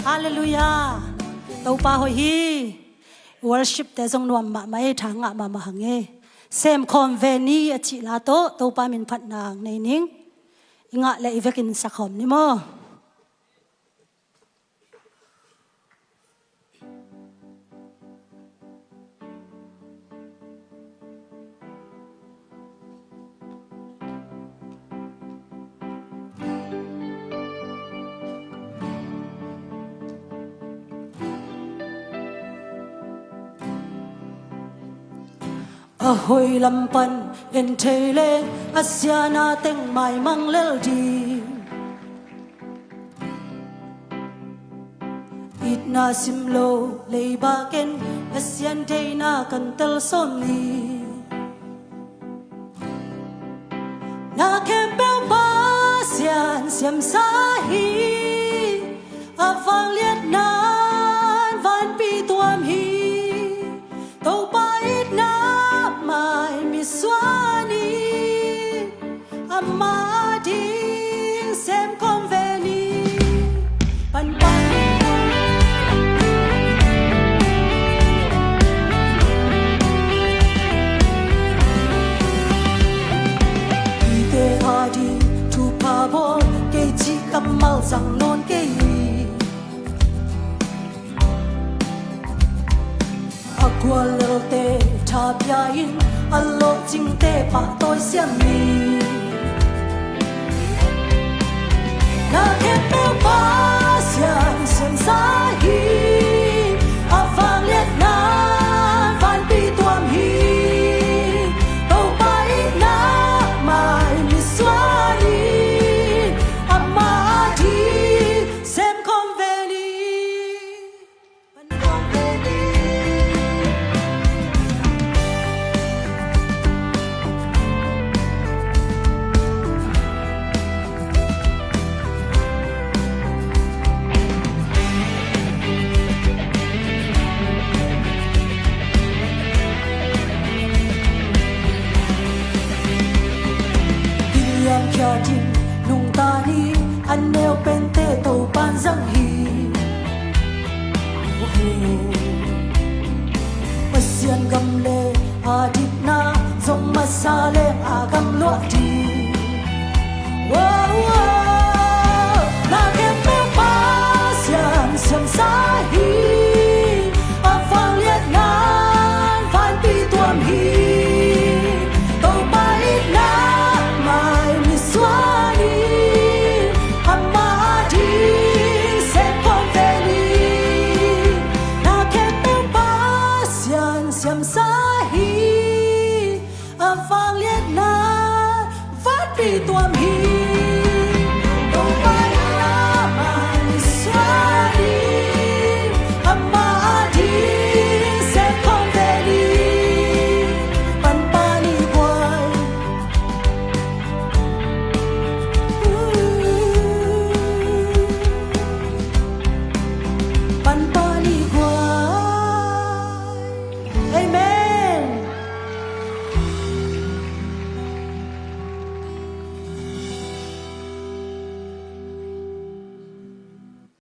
Hallelujah. Tau pa ho hi worship te jong nuam ma mai thanga ma ma hange. Sem conveni achi la to tau pa min phat nang nei ning. Inga le ivekin sakhom ni mo. Ahoy lampan en thele asiana teng mai mang lel di itna simlo leiba ken asian teina kan tel som ni na kem bel ba sian siam sahi avang liet nan van pi tuam hi to ba itna mai mi swani amadi sem conveni pan pan ite hadi tu pa bo ke chi kamal sang non ke aqua te tha bia in allo jing te pa toi siam ni na ke pe pa sian siam sa hi avang liet na van pi tuam hi to pai na mai mi swani amadi sem conveni pan conveni Kya din nung tani an neo pente to pan zang hi pasian gam le adit na zong masale agam lo di na ke pe pasian sam sa hi avang liet nan van pi tuam hi to pai na siam sahi avang liet na van pi tuam hi